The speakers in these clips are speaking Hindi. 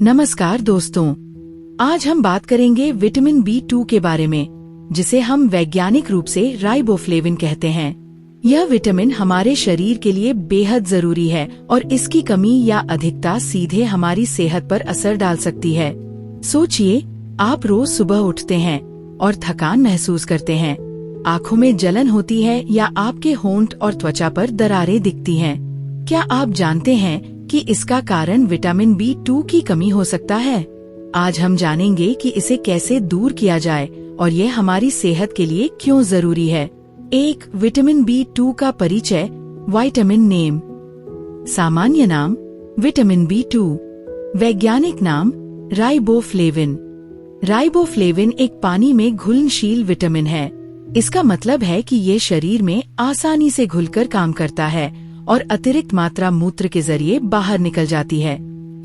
नमस्कार दोस्तों, आज हम बात करेंगे विटामिन B2 के बारे में, जिसे हम वैज्ञानिक रूप से राइबोफ्लेविन कहते हैं। यह विटामिन हमारे शरीर के लिए बेहद जरूरी है और इसकी कमी या अधिकता सीधे हमारी सेहत पर असर डाल सकती है। सोचिए, आप रोज सुबह उठते हैं और थकान महसूस करते हैं, आँखों में जलन होती है या आपके होंठ और त्वचा पर दरारें दिखती हैं। क्या आप जानते हैं कि इसका कारण विटामिन B2 की कमी हो सकता है? आज हम जानेंगे कि इसे कैसे दूर किया जाए और ये हमारी सेहत के लिए क्यों जरूरी है। 1. विटामिन B2 का परिचय। Vitamin name. सामान्य नाम विटामिन B2, वैज्ञानिक नाम राइबोफ्लेविन। राइबोफ्लेविन एक पानी में घुलनशील विटामिन है। इसका मतलब है कि ये शरीर में आसानी से घुलकर काम करता है और अतिरिक्त मात्रा मूत्र के जरिए बाहर निकल जाती है।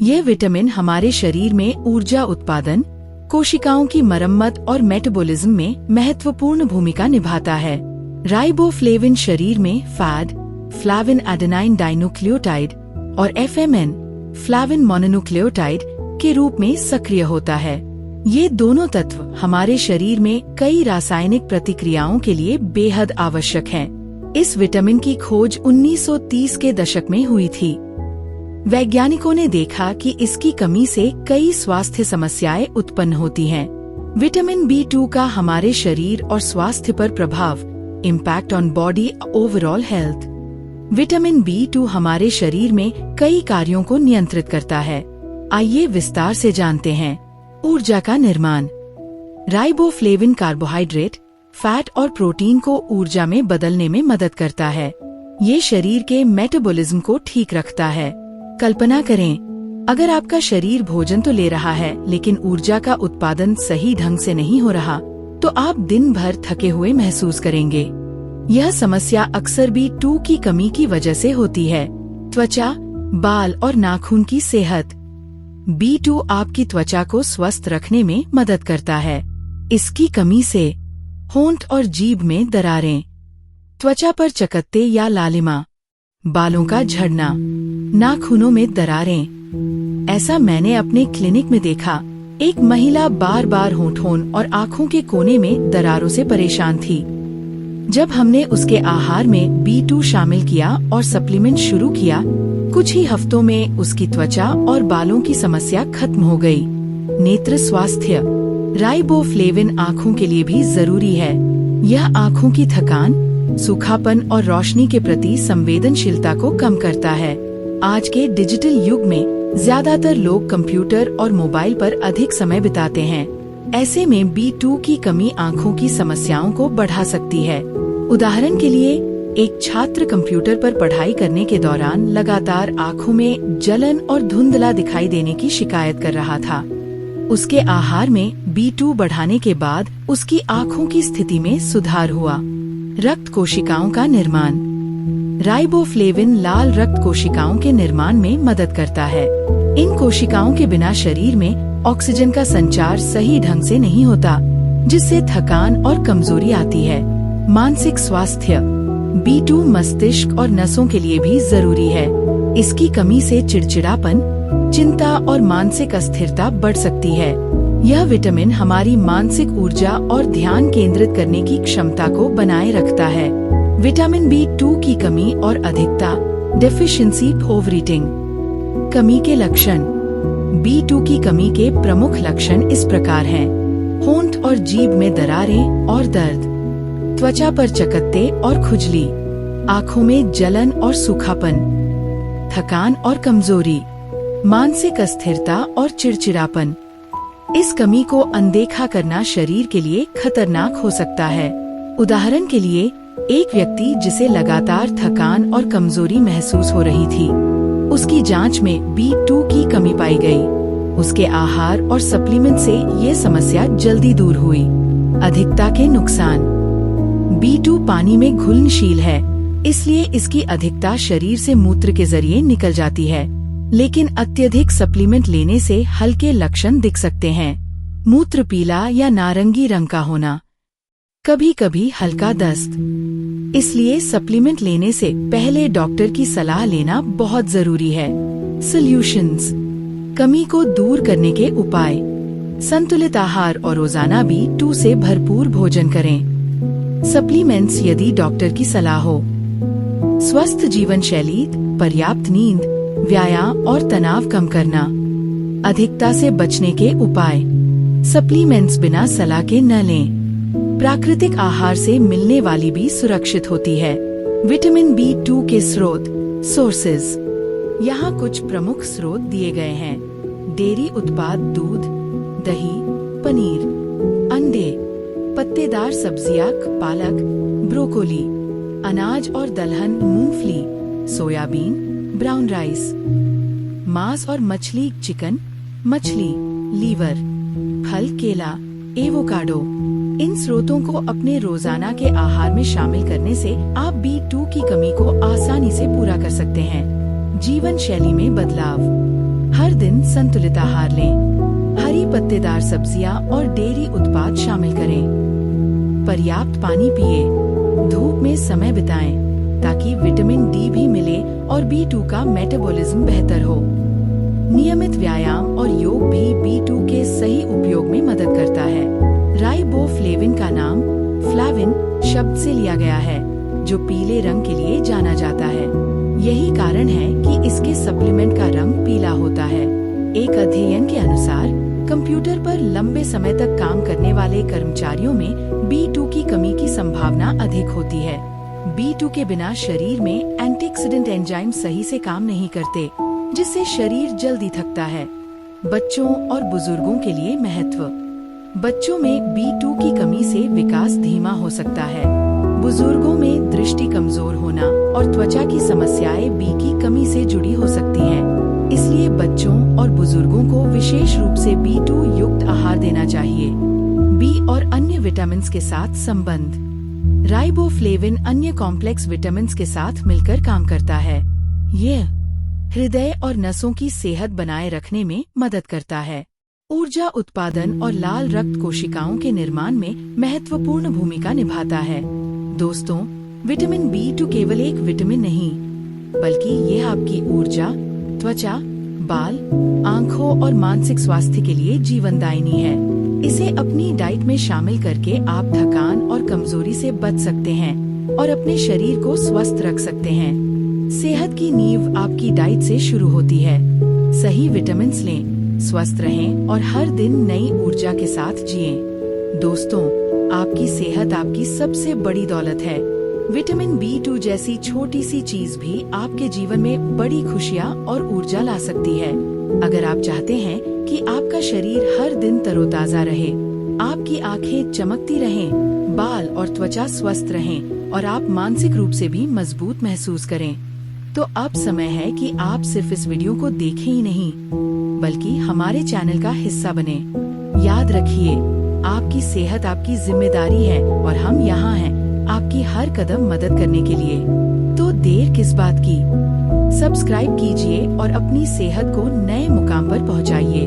यह विटामिन हमारे शरीर में ऊर्जा उत्पादन, कोशिकाओं की मरम्मत और मेटाबॉलिज्म में महत्वपूर्ण भूमिका निभाता है। राइबोफ्लेविन शरीर में फैड, फ्लाविन एडेनाइन डाइन्यूक्लियोटाइड और FMN, फ्लाविन मोनोन्यूक्लियोटाइड के रूप में सक्रिय होता है। ये दोनों तत्व हमारे शरीर में कई रासायनिक प्रतिक्रियाओं के लिए बेहद आवश्यक हैं। इस विटामिन की खोज 1930 के दशक में हुई थी। वैज्ञानिकों ने देखा कि इसकी कमी से कई स्वास्थ्य समस्याएं उत्पन्न होती हैं। विटामिन B2 का हमारे शरीर और स्वास्थ्य पर प्रभाव, impact on body overall health. Vitamin B2 हमारे शरीर में कई कार्यों को नियंत्रित करता है। आइए विस्तार से जानते हैं। ऊर्जा का निर्माण। राइबोफ्लेविन कार्बोहाइड्रेट, फैट और प्रोटीन को ऊर्जा में बदलने में मदद करता है। ये शरीर के मेटाबॉलिज्म को ठीक रखता है। कल्पना करें, अगर आपका शरीर भोजन तो ले रहा है लेकिन ऊर्जा का उत्पादन सही ढंग से नहीं हो रहा, तो आप दिन भर थके हुए महसूस करेंगे। यह समस्या अक्सर B2 की कमी की वजह से होती है। त्वचा, बाल और नाखून की सेहत। B2 आपकी त्वचा को स्वस्थ रखने में मदद करता है। इसकी कमी से होंठ और जीभ में दरारें, त्वचा पर या लालिमा, बालों का झड़ना, नाखूनों में दरारें। ऐसा मैंने अपने क्लिनिक में देखा। एक महिला बार बार होंठों और आँखों के कोने में दरारों से परेशान थी। जब हमने उसके आहार में B2 शामिल किया और सप्लीमेंट शुरू किया, कुछ ही हफ्तों में उसकी त्वचा और बालों की समस्या खत्म हो गई। नेत्र स्वास्थ्य। राइबोफ्लेविन आँखों के लिए भी जरूरी है। यह आँखों की थकान, सूखापन और रोशनी के प्रति संवेदनशीलता को कम करता है। आज के डिजिटल युग में ज्यादातर लोग कंप्यूटर और मोबाइल पर अधिक समय बिताते हैं। ऐसे में B2 की कमी आँखों की समस्याओं को बढ़ा सकती है। उदाहरण के लिए, एक छात्र कंप्यूटर पर पढ़ाई करने के दौरान लगातार आँखों में जलन और धुंधला दिखाई देने की शिकायत कर रहा था। उसके आहार में B2 बढ़ाने के बाद उसकी आँखों की स्थिति में सुधार हुआ। रक्त कोशिकाओं का निर्माण। राइबोफ्लेविन लाल रक्त कोशिकाओं के निर्माण में मदद करता है। इन कोशिकाओं के बिना शरीर में ऑक्सीजन का संचार सही ढंग से नहीं होता, जिससे थकान और कमजोरी आती है। मानसिक स्वास्थ्य। B2 मस्तिष्क और नसों के लिए भी जरूरी है। इसकी कमी से चिड़चिड़ापन, चिंता और मानसिक अस्थिरता बढ़ सकती है। यह विटामिन हमारी मानसिक ऊर्जा और ध्यान केंद्रित करने की क्षमता को बनाए रखता है। विटामिन B2 की कमी और अधिकता। Deficiency overeating. कमी के लक्षण। B2 की कमी के प्रमुख लक्षण इस प्रकार हैं: होंठ और जीभ में दरारें और दर्द, त्वचा पर चकत्ते और खुजली, आँखों में जलन और सूखापन, थकान और कमजोरी, मानसिक अस्थिरता और चिड़चिड़ापन। इस कमी को अनदेखा करना शरीर के लिए खतरनाक हो सकता है। उदाहरण के लिए, एक व्यक्ति जिसे लगातार थकान और कमजोरी महसूस हो रही थी, उसकी जांच में B2 की कमी पाई गई। उसके आहार और सप्लीमेंट से ये समस्या जल्दी दूर हुई। अधिकता के नुकसान। B2 पानी में घुलनशील है, इसलिए इसकी अधिकता शरीर से मूत्र के जरिए निकल जाती है, लेकिन अत्यधिक सप्लीमेंट लेने से हल्के लक्षण दिख सकते हैं। मूत्र पीला या नारंगी रंग का होना, कभी कभी हल्का दस्त। इसलिए सप्लीमेंट लेने से पहले डॉक्टर की सलाह लेना बहुत जरूरी है। सॉल्यूशंस। कमी को दूर करने के उपाय। संतुलित आहार और रोजाना B2 से भरपूर भोजन करें। सप्लीमेंट्स यदि डॉक्टर की सलाह हो। स्वस्थ जीवन शैली, पर्याप्त नींद, व्यायाम और तनाव कम करना। अधिकता से बचने के उपाय। सप्लीमेंट्स बिना सलाह के न लें। प्राकृतिक आहार से मिलने वाली भी सुरक्षित होती है। विटामिन B2 के स्रोत, सोर्सेज। यहाँ कुछ प्रमुख स्रोत दिए गए हैं। डेयरी उत्पाद, दूध, दही, पनीर, अंडे, पत्तेदार सब्जियां, पालक, ब्रोकोली, अनाज और दलहन, मूंगफली, सोयाबीन, ब्राउन राइस। मांस और मछली, चिकन, मछली, लीवर, फल, केला, एवोकाडो। इन स्रोतों को अपने रोजाना के आहार में शामिल करने से आप B2 की कमी को आसानी से पूरा कर सकते हैं। जीवन शैली में बदलाव। हर दिन संतुलित आहार लें। हरी पत्तेदार सब्जियां और डेयरी उत्पाद शामिल करें। पर्याप्त पानी पिए। धूप में समय बिताएं ताकि विटामिन D भी मिले और B2 का मेटाबॉलिज्म बेहतर हो। नियमित व्यायाम और योग भी B2 के सही उपयोग में मदद करता है। राइबोफ्लेविन का नाम फ्लाविन शब्द से लिया गया है, जो पीले रंग के लिए जाना जाता है। यही कारण है कि इसके सप्लीमेंट का रंग पीला होता है। एक अध्ययन के अनुसार कंप्यूटर पर लंबे समय तक काम करने वाले कर्मचारियों में B2 की कमी की संभावना अधिक होती है। B2 के बिना शरीर में एंटीऑक्सीडेंट एंजाइम सही से काम नहीं करते, जिससे शरीर जल्दी थकता है। बच्चों और बुजुर्गों के लिए महत्व। बच्चों में B2 की कमी से विकास धीमा हो सकता है। बुजुर्गों में दृष्टि कमजोर होना और त्वचा की समस्याएं B की कमी से जुड़ी हो सकती हैं। इसलिए बच्चों और बुजुर्गों को विशेष रूप से B2 युक्त आहार देना चाहिए। B और अन्य विटामिन के साथ संबंध। राइबोफ्लेविन अन्य कॉम्प्लेक्स विटामिन के साथ मिलकर काम करता है। यह हृदय और नसों की सेहत बनाए रखने में मदद करता है। ऊर्जा उत्पादन और लाल रक्त कोशिकाओं के निर्माण में महत्वपूर्ण भूमिका निभाता है। दोस्तों, विटामिन B2 केवल एक विटामिन नहीं, बल्कि यह आपकी ऊर्जा, त्वचा, बाल, आंखों और मानसिक स्वास्थ्य के लिए जीवनदायिनी है। इसे अपनी डाइट में शामिल करके आप थकान और कमजोरी से बच सकते हैं और अपने शरीर को स्वस्थ रख सकते हैं। सेहत की नींव आपकी डाइट से शुरू होती है। सही विटामिन लें, स्वस्थ रहें और हर दिन नई ऊर्जा के साथ जिएं। दोस्तों, आपकी सेहत आपकी सबसे बड़ी दौलत है। विटामिन B2 जैसी छोटी सी चीज भी आपके जीवन में बड़ी खुशियाँ और ऊर्जा ला सकती है। अगर आप चाहते हैं कि आपका शरीर हर दिन तरोताजा रहे, आपकी आंखें चमकती रहें, बाल और त्वचा स्वस्थ रहें और आप मानसिक रूप से भी मजबूत महसूस करें, तो अब समय है कि आप सिर्फ इस वीडियो को देखें ही नहीं, बल्कि हमारे चैनल का हिस्सा बने। याद रखिए, आपकी सेहत आपकी जिम्मेदारी है और हम यहाँ हैं आपकी हर कदम मदद करने के लिए। तो देर किस बात की? सब्सक्राइब कीजिए और अपनी सेहत को नए मुकाम पर पहुँचाइए।